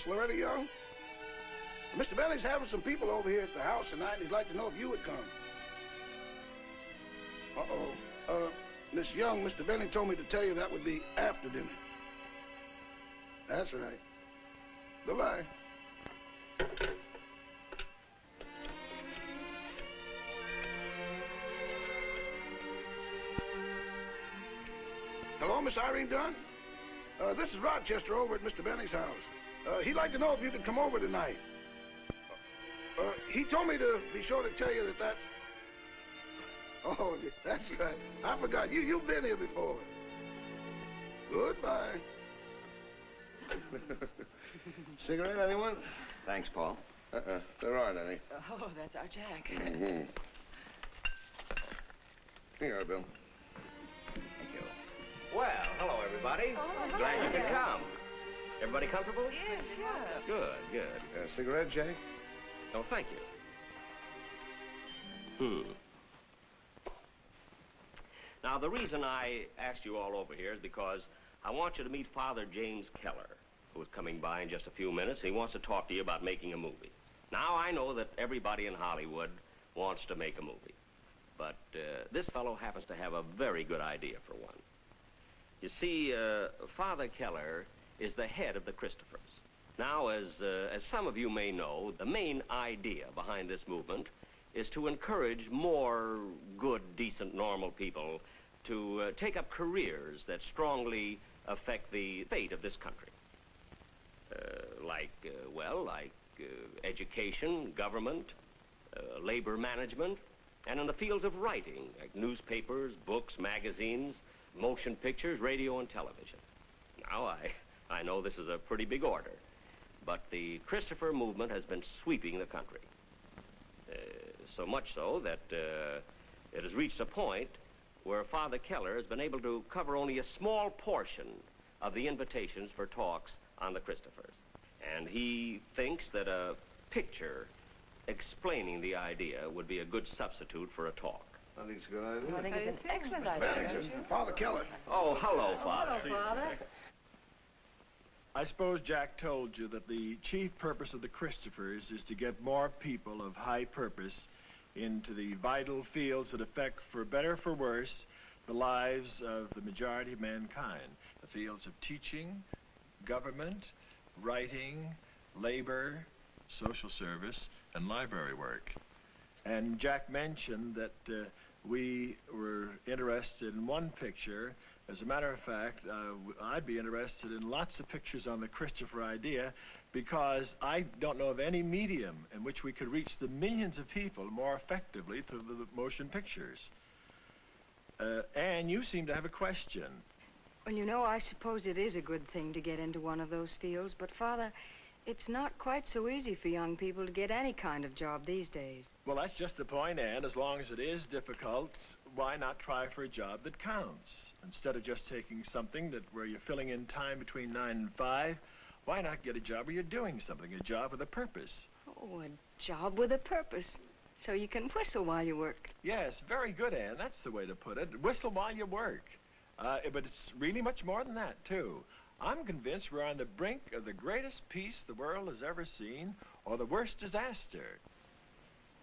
Miss Loretta Young? Mr. Bentley's having some people over here at the house tonight, and he'd like to know if you would come. Uh-oh. Miss Young, Mr. Bentley told me to tell you that would be after dinner. That's right. Goodbye. Hello, Miss Irene Dunn? This is Rochester over at Mr. Bentley's house. He'd like to know if you could come over tonight. He told me to be sure to tell you that that's... Oh, that's right. I forgot. You've been here before. Goodbye. Cigarette, anyone? Thanks, Paul. There aren't any. Oh, that's our Jack. Mm-hmm. Here you are, Bill. Thank you. Well, hello, everybody. Oh, Glad you could come. Everybody comfortable? Yes, yeah. Good, good. Cigarette, Jake? Oh, thank you. Now, the reason I asked you all over here is because I want you to meet Father James Keller, who is coming by in just a few minutes. He wants to talk to you about making a movie. Now, I know that everybody in Hollywood wants to make a movie, but this fellow happens to have a very good idea for one. You see, Father Keller is the head of the Christophers. Now, as some of you may know, the main idea behind this movement is to encourage more good, decent, normal people to take up careers that strongly affect the fate of this country. Like education, government, labor management, and in the fields of writing, like newspapers, books, magazines, motion pictures, radio, and television. Now, I know this is a pretty big order, but the Christopher movement has been sweeping the country. So much so that it has reached a point where Father Keller has been able to cover only a small portion of the invitations for talks on the Christophers. And he thinks that a picture explaining the idea would be a good substitute for a talk. I think it's a good idea. I think it's an excellent idea. Father Keller. Oh, hello, Father. Hello, Father. I suppose Jack told you that the chief purpose of the Christophers is to get more people of high purpose into the vital fields that affect, for better or for worse, the lives of the majority of mankind. The fields of teaching, government, writing, labor, social service, and library work. And Jack mentioned that we were interested in one picture. As a matter of fact, I'd be interested in lots of pictures on the Christopher idea, because I don't know of any medium in which we could reach the millions of people more effectively through the motion pictures. Anne, you seem to have a question. Well, you know, I suppose it is a good thing to get into one of those fields, but, Father, it's not quite so easy for young people to get any kind of job these days. Well, that's just the point, Anne. As long as it is difficult, why not try for a job that counts? Instead of just taking something where you're filling in time between 9 and 5, why not get a job where you're doing something, a job with a purpose? Oh, a job with a purpose, so you can whistle while you work. Yes, very good, Anne. That's the way to put it. Whistle while you work. But it's really much more than that, too. I'm convinced we're on the brink of the greatest peace the world has ever seen, or the worst disaster.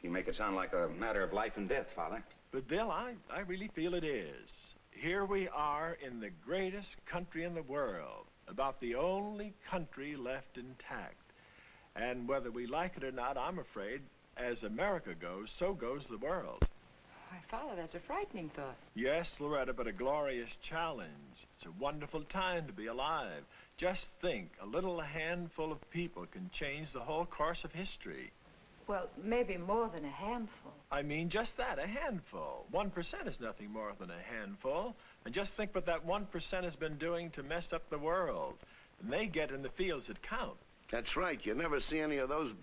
You make it sound like a matter of life and death, Father. But, Bill, I really feel it is. Here we are in the greatest country in the world, about the only country left intact. And whether we like it or not, I'm afraid, as America goes, so goes the world. Why, Father, that's a frightening thought. Yes, Loretta, but a glorious challenge. It's a wonderful time to be alive. Just think, a little handful of people can change the whole course of history. Well, maybe more than a handful. I mean, just that, a handful. 1% is nothing more than a handful. And just think what that 1% has been doing to mess up the world. And they get in the fields that count. That's right. You never see any of those,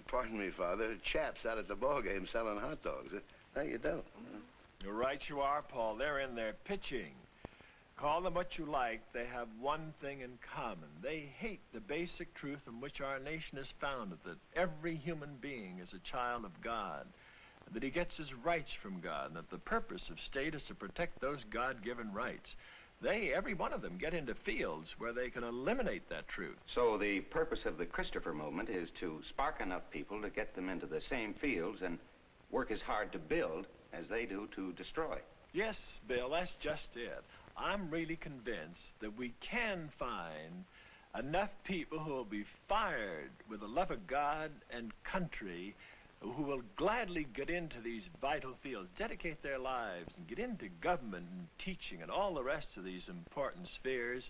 pardon me, Father, chaps out at the ball game selling hot dogs. No, you don't. You're right you are, Paul. They're in there pitching. Call them what you like, they have one thing in common. They hate the basic truth on which our nation is founded, that every human being is a child of God, that he gets his rights from God, and that the purpose of state is to protect those God-given rights. every one of them, get into fields where they can eliminate that truth. So the purpose of the Christopher movement is to spark enough people to get them into the same fields and work as hard to build as they do to destroy. Yes, Bill, that's just it. I'm really convinced that we can find enough people who will be fired with the love of God and country, who will gladly get into these vital fields, dedicate their lives, and get into government and teaching and all the rest of these important spheres,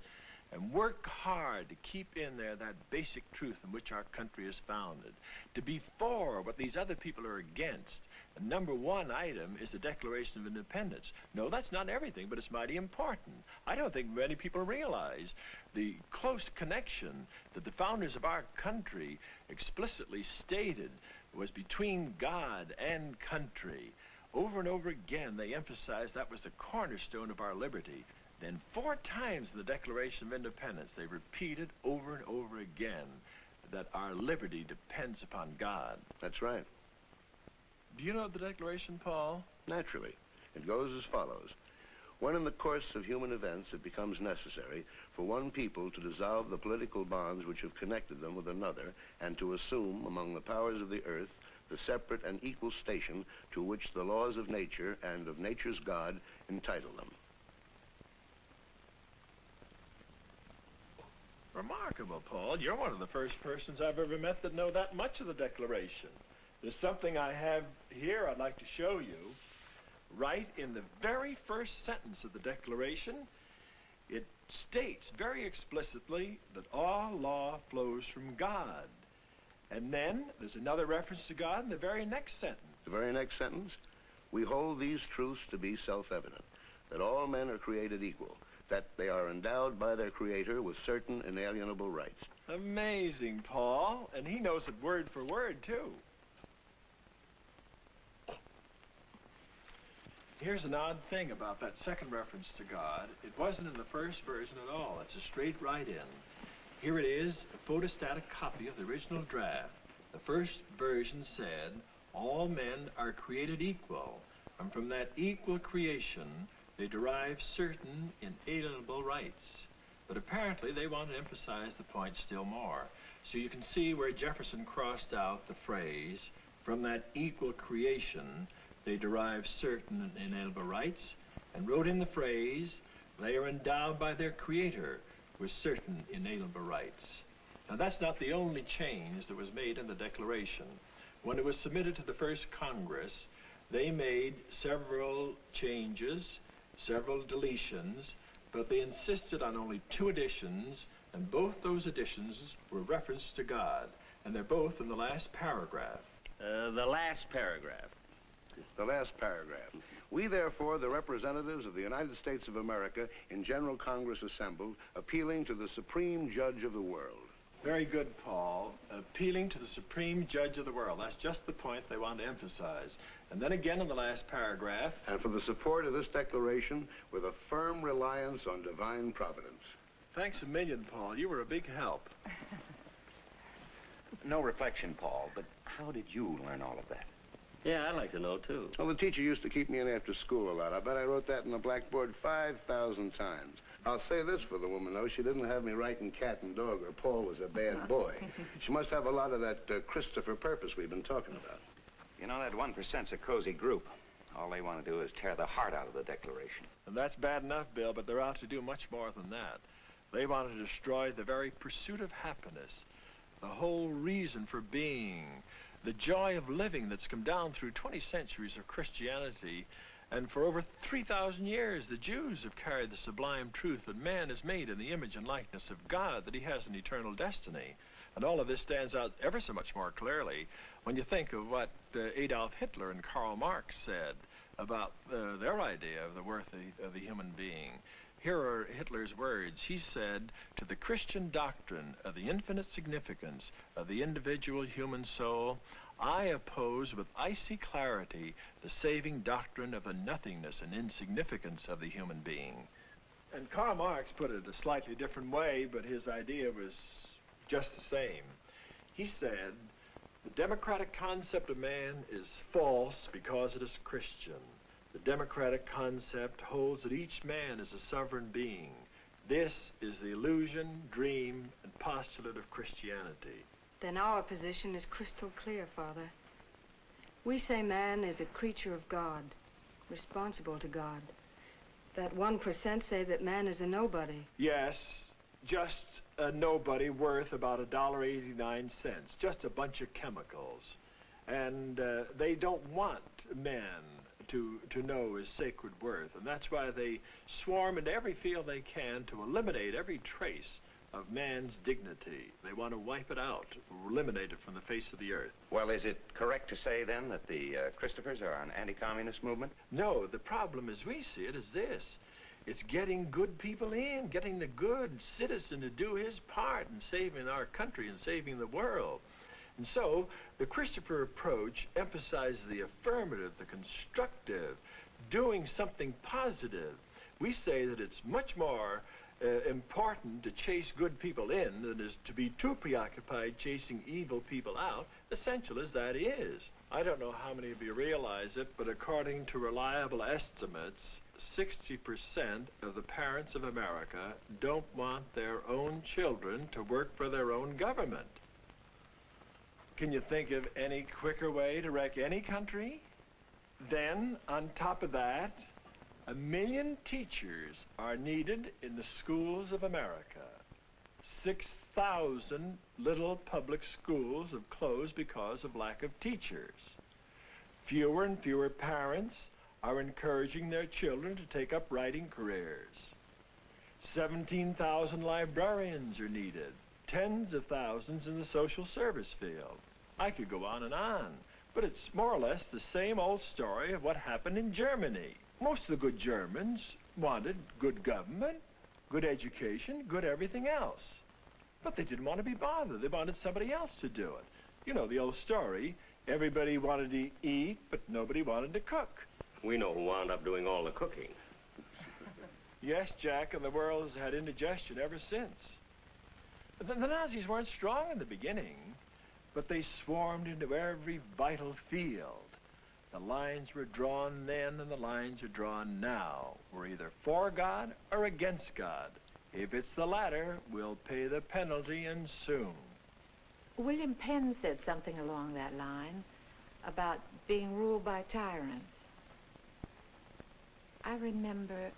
and work hard to keep in there that basic truth in which our country is founded, to be for what these other people are against. The number one item is the Declaration of Independence. No, that's not everything, but it's mighty important. I don't think many people realize the close connection that the founders of our country explicitly stated was between God and country. Over and over again, they emphasized that was the cornerstone of our liberty. Then 4 times in the Declaration of Independence, they repeated over and over again that our liberty depends upon God. That's right. Do you know the Declaration, Paul? Naturally. It goes as follows. When in the course of human events it becomes necessary for one people to dissolve the political bonds which have connected them with another and to assume among the powers of the earth the separate and equal station to which the laws of nature and of nature's God entitle them. Remarkable, Paul. You're one of the first persons I've ever met that know that much of the Declaration. There's something I have here I'd like to show you. Right in the very first sentence of the Declaration, it states very explicitly that all law flows from God. And then there's another reference to God in the very next sentence. The very next sentence, we hold these truths to be self-evident, that all men are created equal, that they are endowed by their Creator with certain inalienable rights. Amazing, Paul. And he knows it word for word, too. Here's an odd thing about that second reference to God. It wasn't in the first version at all. It's a straight write-in. Here it is, a photostatic copy of the original draft. The first version said, all men are created equal, and from that equal creation, they derive certain inalienable rights. But apparently, they want to emphasize the point still more. So you can see where Jefferson crossed out the phrase, from that equal creation, they derive certain inalienable rights, and wrote in the phrase, they are endowed by their Creator with certain inalienable rights. Now, that's not the only change that was made in the Declaration. When it was submitted to the first Congress, they made several changes, several deletions, but they insisted on only 2 additions, and both those additions were referenced to God, and they're both in the last paragraph. The last paragraph. The last paragraph. We, therefore, the representatives of the United States of America in General Congress assembled, appealing to the Supreme Judge of the world. Very good, Paul. Appealing to the Supreme Judge of the world. That's just the point they want to emphasize. And then again in the last paragraph. And for the support of this declaration with a firm reliance on divine providence. Thanks a million, Paul. You were a big help. No reflection, Paul, but how did you learn all of that? Yeah, I'd like to know, too. Well, the teacher used to keep me in after school a lot. I bet I wrote that in the blackboard 5,000 times. I'll say this for the woman, though. She didn't have me writing cat and dog, or Paul was a bad boy. She must have a lot of that Christopher purpose we've been talking about. You know, that 1%'s a cozy group. All they want to do is tear the heart out of the Declaration. And that's bad enough, Bill, but they're out to do much more than that. They want to destroy the very pursuit of happiness, the whole reason for being, the joy of living that's come down through 20 centuries of Christianity. And for over 3,000 years, the Jews have carried the sublime truth that man is made in the image and likeness of God, that he has an eternal destiny. And all of this stands out ever so much more clearly when you think of what Adolf Hitler and Karl Marx said about their idea of the worth of the human being. Here are Hitler's words. He said, to the Christian doctrine of the infinite significance of the individual human soul, I oppose with icy clarity the saving doctrine of the nothingness and insignificance of the human being. And Karl Marx put it a slightly different way, but his idea was just the same. He said, the democratic concept of man is false because it is Christian. The democratic concept holds that each man is a sovereign being. This is the illusion, dream, and postulate of Christianity. Then our position is crystal clear, Father. We say man is a creature of God, responsible to God. That 1% say that man is a nobody. Yes, just a nobody worth about $1.89, just a bunch of chemicals. And they don't want man to know his sacred worth, and that's why they swarm into every field they can to eliminate every trace of man's dignity. They want to wipe it out, eliminate it from the face of the earth. Well, is it correct to say, then, that the Christophers are an anti-communist movement? No, the problem as we see it is this. It's getting good people in, getting the good citizen to do his part in saving our country and saving the world. And so, the Christopher approach emphasizes the affirmative, the constructive, doing something positive. We say that it's much more important to chase good people in than is to be too preoccupied chasing evil people out, essential as that is. I don't know how many of you realize it, but according to reliable estimates, 60% of the parents of America don't want their own children to work for their own government. Can you think of any quicker way to wreck any country? Then, on top of that, 1 million teachers are needed in the schools of America. 6,000 little public schools have closed because of lack of teachers. Fewer and fewer parents are encouraging their children to take up writing careers. 17,000 librarians are needed. Tens of thousands in the social service field. I could go on, but it's more or less the same old story of what happened in Germany. Most of the good Germans wanted good government, good education, good everything else. But they didn't want to be bothered. They wanted somebody else to do it. You know the old story. Everybody wanted to eat, but nobody wanted to cook. We know who wound up doing all the cooking. Yes, Jack, and the world has had indigestion ever since. The Nazis weren't strong in the beginning, but they swarmed into every vital field. The lines were drawn then and the lines are drawn now. We're either for God or against God. If it's the latter, we'll pay the penalty, and soon. William Penn said something along that line about being ruled by tyrants. I remember,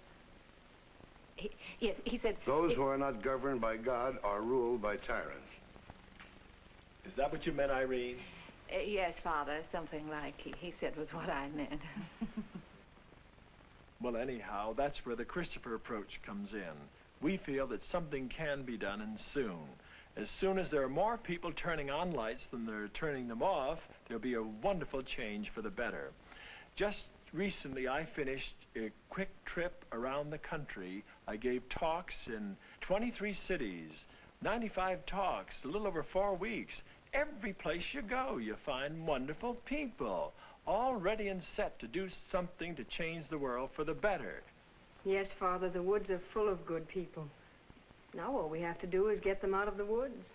he said... Those who are not governed by God are ruled by tyrants. Is that what you meant, Irene? Yes, Father, something like he said was what I meant. Well, anyhow, that's where the Christopher approach comes in. We feel that something can be done, and soon. As soon as there are more people turning on lights than they're turning them off, there'll be a wonderful change for the better. Just recently, I finished a quick trip around the country. I gave talks in 23 cities, 95 talks, a little over 4 weeks. Every place you go, you find wonderful people, all ready and set to do something to change the world for the better. Yes, Father, the woods are full of good people. Now all we have to do is get them out of the woods.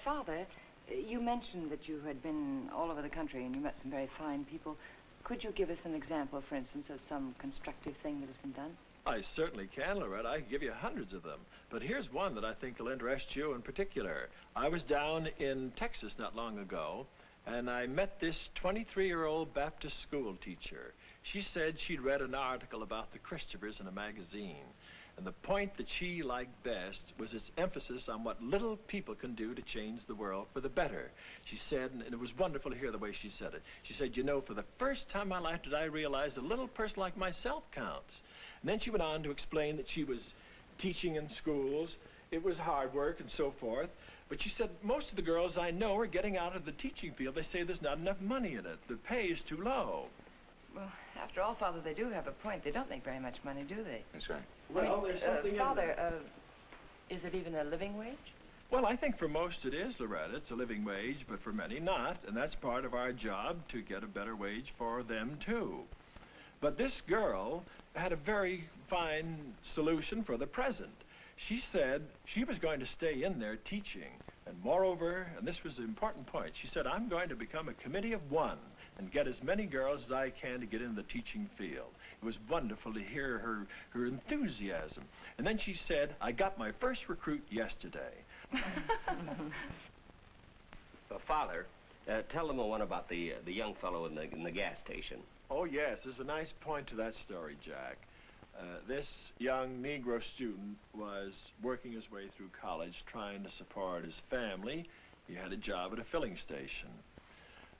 Father, you mentioned that you had been all over the country and you met some very fine people. Could you give us an example, for instance, of some constructive thing that has been done? I certainly can, Loretta. I can give you hundreds of them. But here's one that I think will interest you in particular. I was down in Texas not long ago, and I met this 23-year-old Baptist school teacher. She said she'd read an article about the Christophers in a magazine. And the point that she liked best was its emphasis on what little people can do to change the world for the better. She said, and it was wonderful to hear the way she said it, she said, you know, for the first time in my life did I realize a little person like myself counts. And then she went on to explain that she was teaching in schools. It was hard work and so forth. But she said, most of the girls I know are getting out of the teaching field. They say there's not enough money in it. The pay is too low. Well, after all, Father, they do have a point. They don't make very much money, do they? That's right. Well, there's something in Father, there. is it even a living wage? Well, I think for most it is, Loretta. It's a living wage, but for many not. And that's part of our job, to get a better wage for them, too. But this girl had a very fine solution for the present. She said she was going to stay in there teaching, And moreover, and this was the important point, she said, I'm going to become a committee of one and get as many girls as I can to get in the teaching field. It was wonderful to hear her enthusiasm. And then she said, I got my first recruit yesterday. Father, tell them one about the young fellow in the gas station. Oh, yes, there's a nice point to that story, Jack. This young Negro student was working his way through college, trying to support his family. He had a job at a filling station.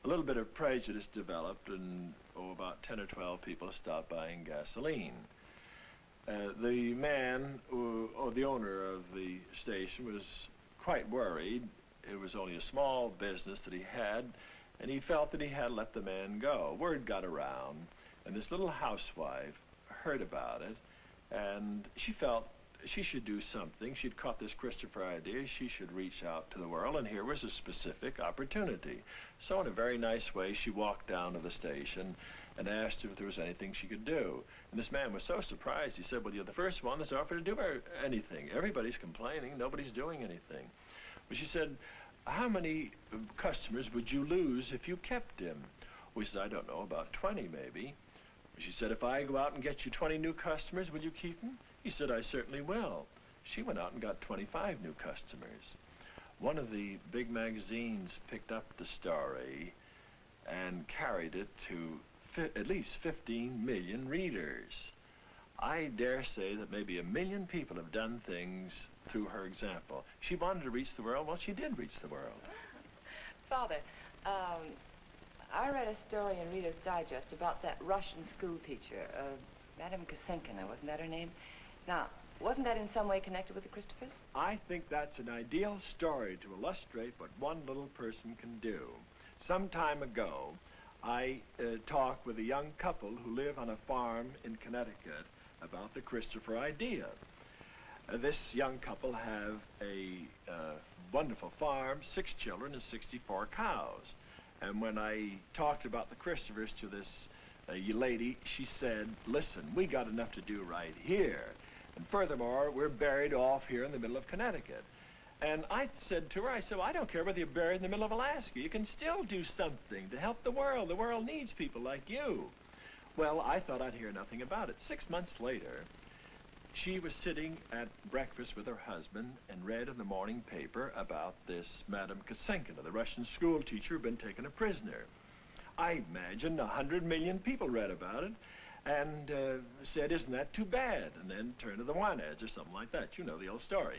A little bit of prejudice developed, and about 10 or 12 people stopped buying gasoline. The man, the owner of the station, was quite worried. It was only a small business that he had, and he felt that he had let the man go. Word got around, and this little housewife heard about it, and she felt she should do something. She'd caught this Christopher idea. She should reach out to the world, and here was a specific opportunity. So in a very nice way, she walked down to the station and asked if there was anything she could do. And this man was so surprised. He said, well, you're the first one that's offered to do anything. Everybody's complaining. Nobody's doing anything. But she said, how many customers would you lose if you kept him? We said, I don't know, about 20 maybe. She said, if I go out and get you 20 new customers, will you keep them? He said, I certainly will. She went out and got 25 new customers. One of the big magazines picked up the story and carried it to at least 15 million readers. I dare say that maybe 1 million people have done things through her example. She wanted to reach the world. Well, she did reach the world. Father, I read a story in Reader's Digest about that Russian school teacher, Madame Kosenkina, wasn't that her name? Now, wasn't that in some way connected with the Christophers? I think that's an ideal story to illustrate what one little person can do. Some time ago, I talked with a young couple who live on a farm in Connecticut about the Christopher idea. This young couple have a wonderful farm, 6 children and 64 cows. And when I talked about the Christophers to this lady, she said, listen, we got enough to do right here. And furthermore, we're buried off here in the middle of Connecticut. And I said to her, I said, well, I don't care whether you're buried in the middle of Alaska. You can still do something to help the world. The world needs people like you. Well, I thought I'd hear nothing about it. 6 months later, she was sitting at breakfast with her husband and read in the morning paper about this Madame Kosenkina, the Russian school teacher who'd been taken a prisoner. I imagine 100 million people read about it and said, isn't that too bad? And then turned to the want ads or something like that. You know the old story.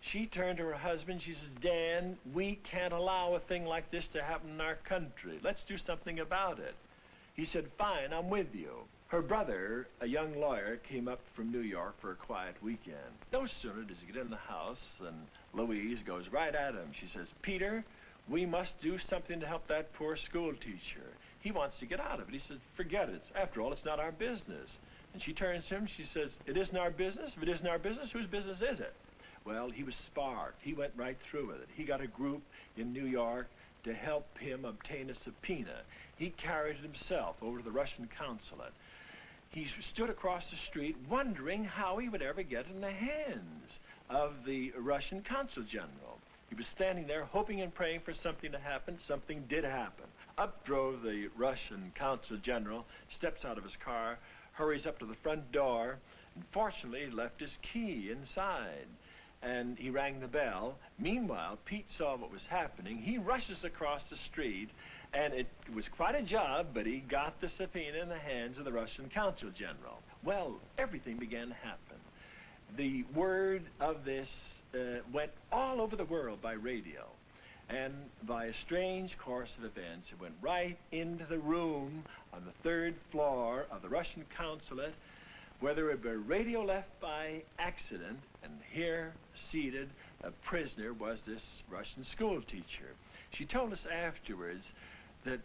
She turned to her husband. She says, Dan, we can't allow a thing like this to happen in our country. Let's do something about it. He said, fine, I'm with you. Her brother, a young lawyer, came up from New York for a quiet weekend. No sooner does he get in the house than Louise goes right at him. She says, Peter, we must do something to help that poor school teacher. He wants to get out of it. He says, forget it. After all, it's not our business. And she turns to him, she says, it isn't our business? If it isn't our business, whose business is it? Well, he was sparked. He went right through with it. He got a group in New York to help him obtain a subpoena. He carried it himself over to the Russian consulate. He stood across the street wondering how he would ever get in the hands of the Russian consul general. He was standing there hoping and praying for something to happen. Something did happen. Up drove the Russian consul general, steps out of his car, hurries up to the front door, and fortunately left his key inside. And he rang the bell. Meanwhile, Pete saw what was happening. He rushes across the street, and it was quite a job, but he got the subpoena in the hands of the Russian consul general. Well, everything began to happen. The word of this went all over the world by radio. And by a strange course of events, it went right into the room on the 3rd floor of the Russian consulate, where there had been a radio left by accident, and here, seated, a prisoner, was this Russian school teacher. She told us afterwards that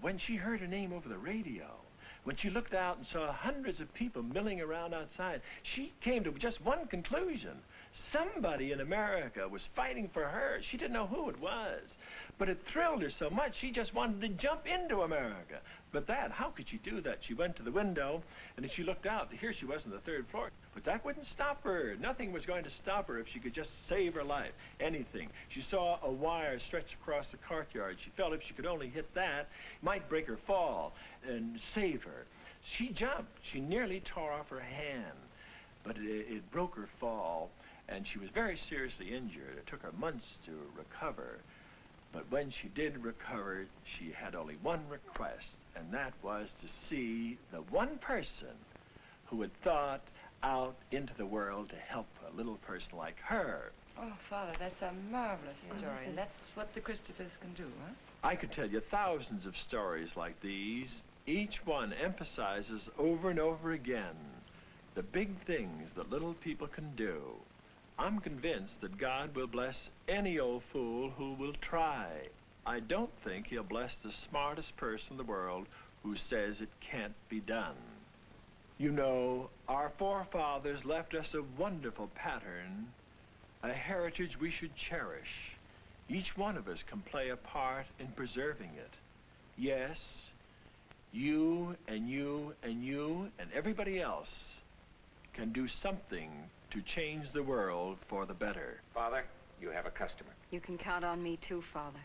when she heard her name over the radio, when she looked out and saw hundreds of people milling around outside, she came to just one conclusion. Somebody in America was fighting for her. She didn't know who it was. But it thrilled her so much, she just wanted to jump into America. But how could she do that? She went to the window, and as she looked out, here she was on the 3rd floor. But that wouldn't stop her. Nothing was going to stop her if she could just save her life. Anything. She saw a wire stretched across the courtyard. She felt if she could only hit that, it might break her fall and save her. She jumped. She nearly tore off her hand, but it broke her fall, and she was very seriously injured. It took her months to recover. But when she did recover, she had only one request, and that was to see the one person who had thought out into the world to help a little person like her. Oh, Father, that's a marvelous story, and that's what the Christophers can do, huh? I could tell you thousands of stories like these. Each one emphasizes over and over again the big things that little people can do. I'm convinced that God will bless any old fool who will try. I don't think he'll bless the smartest person in the world who says it can't be done. You know, our forefathers left us a wonderful pattern, a heritage we should cherish. Each one of us can play a part in preserving it. Yes, you and you and you and everybody else can do something to change the world for the better. Father, you have a customer. You can count on me too, Father.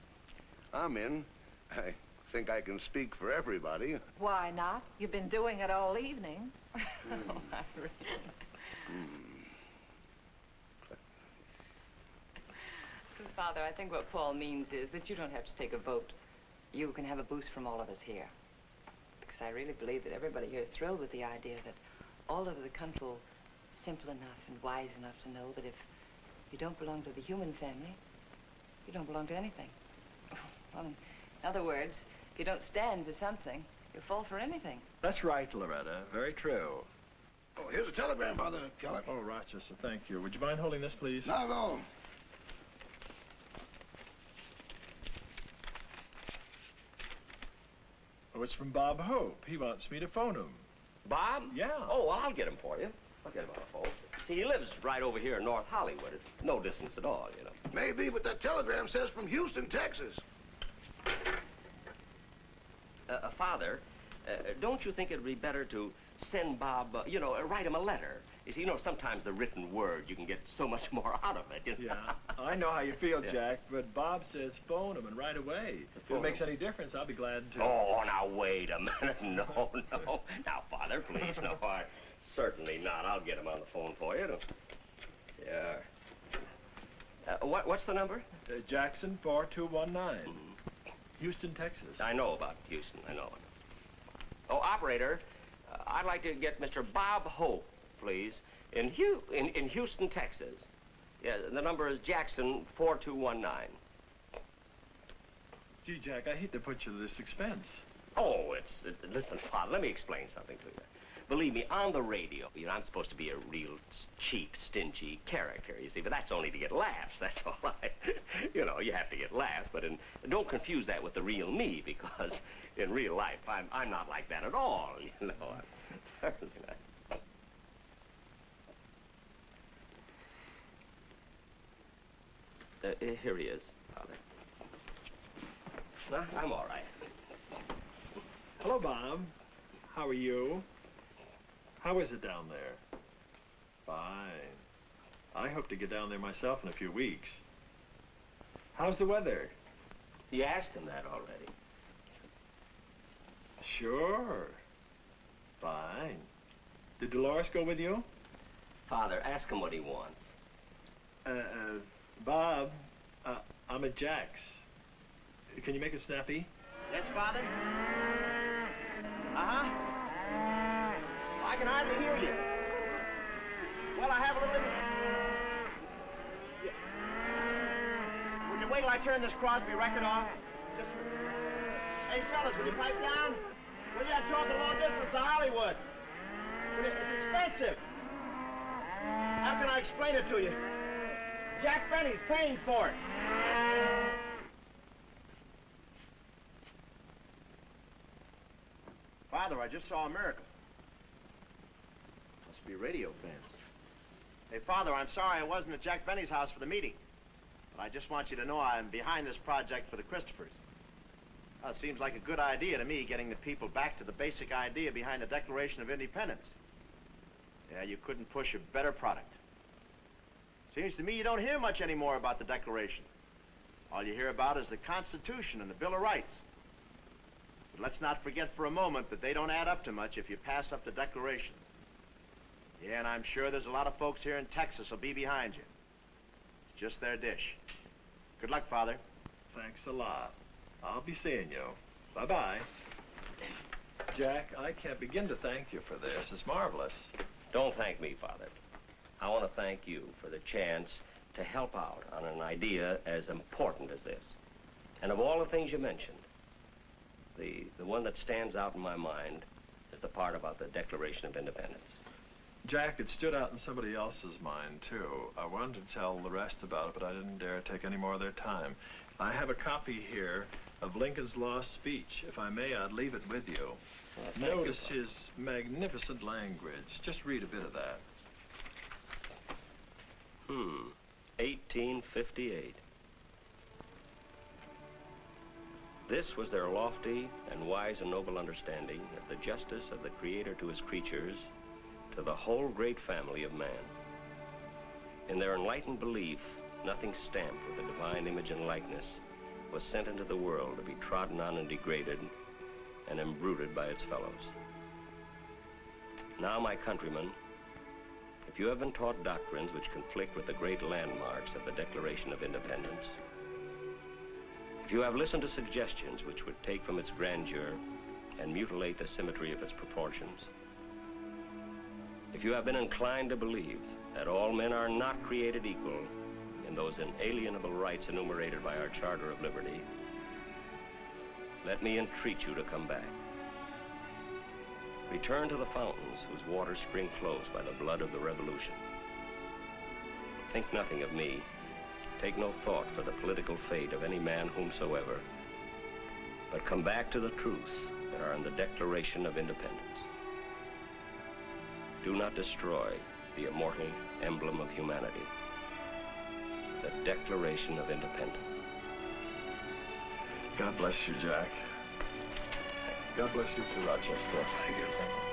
I'm in. I think I can speak for everybody. Why not? You've been doing it all evening. Oh, I really... Father, I think what Paul means is that you don't have to take a vote. You can have a boost from all of us here. Because I really believe that everybody here is thrilled with the idea that all over the country are simple enough and wise enough to know that if you don't belong to the human family, you don't belong to anything. Well, in other words, if you don't stand for something, you fall for anything. That's right, Loretta. Very true. Oh, here's a telegram, Father Keller. Oh, Rochester, thank you. Would you mind holding this, please? Not at all. Oh, it's from Bob Hope. He wants me to phone him. Bob? Yeah. Oh, I'll get him for you. I'll get him on the phone. See, he lives right over here in North Hollywood. It's no distance at all, you know. Maybe, but that telegram says from Houston, Texas. Father, don't you think it'd be better to send Bob, write him a letter? You know, sometimes the written word, you can get so much more out of it, you know? Yeah, I know how you feel, Yeah. Jack, but Bob says phone him and right away. If it makes any difference, I'll be glad to. Oh, now, wait a minute. No. Now, Father, please, no, certainly not. I'll get him on the phone for you. Yeah. What's the number? Jackson 4219. Mm-hmm. Houston, Texas. I know about Houston, I know. Oh, operator, I'd like to get Mr. Bob Hope, please, in Houston, Texas. Yeah, the number is Jackson 4219. Gee, Jack, I hate to put you to this expense. Oh, listen, Father, let me explain something to you. Believe me, on the radio, I'm supposed to be a real cheap, stingy character, you see, but that's only to get laughs, that's all. You have to get laughs, but don't confuse that with the real me, because in real life, I'm not like that at all, you know. I'm certainly not. Here he is, Father. I'm all right. Hello, Bob. How are you? How is it down there? Fine. I hope to get down there myself in a few weeks. How's the weather? You asked him that already. Sure. Fine. Did Dolores go with you? Father, ask him what he wants. Bob, I'm at Jack's. Can you make it snappy? Yes, Father? Uh-huh. I can hardly hear you. Well, I have a little... Yeah. Will you wait till I turn this Crosby record off? Just... Hey, fellas, will you pipe down? Will you? I'm talking long distance to Hollywood. It's expensive. How can I explain it to you? Jack Benny's paying for it. Father, I just saw a miracle. Must be radio fans. Hey, Father, I'm sorry I wasn't at Jack Benny's house for the meeting. But I just want you to know I'm behind this project for the Christophers. Well, it seems like a good idea to me, getting the people back to the basic idea behind the Declaration of Independence. Yeah, you couldn't push a better product. Seems to me you don't hear much anymore about the Declaration. All you hear about is the Constitution and the Bill of Rights. But let's not forget for a moment that they don't add up to much if you pass up the Declaration. Yeah, and I'm sure there's a lot of folks here in Texas will be behind you. It's just their dish. Good luck, Father. Thanks a lot. I'll be seeing you. Bye-bye. Jack, I can't begin to thank you for this. It's marvelous. Don't thank me, Father. I want to thank you for the chance to help out on an idea as important as this. And of all the things you mentioned, the one that stands out in my mind is the part about the Declaration of Independence. Jack, it stood out in somebody else's mind, too. I wanted to tell the rest about it, but I didn't dare take any more of their time. I have a copy here of Lincoln's lost speech. If I may, I'd leave it with you. Notice his magnificent language. Just read a bit of that. 1858. This was their lofty and wise and noble understanding of the justice of the Creator to his creatures, to the whole great family of man. In their enlightened belief, nothing stamped with the divine image and likeness was sent into the world to be trodden on and degraded and embruted by its fellows. Now, my countrymen, if you have been taught doctrines which conflict with the great landmarks of the Declaration of Independence, if you have listened to suggestions which would take from its grandeur and mutilate the symmetry of its proportions, if you have been inclined to believe that all men are not created equal in those inalienable rights enumerated by our Charter of Liberty, let me entreat you to come back. Return to the fountains whose waters spring close by the blood of the Revolution. Think nothing of me. Take no thought for the political fate of any man whomsoever, but come back to the truths that are in the Declaration of Independence. Do not destroy the immortal emblem of humanity, the Declaration of Independence. God bless you, Jack. God bless you too, Rochester. Thank you.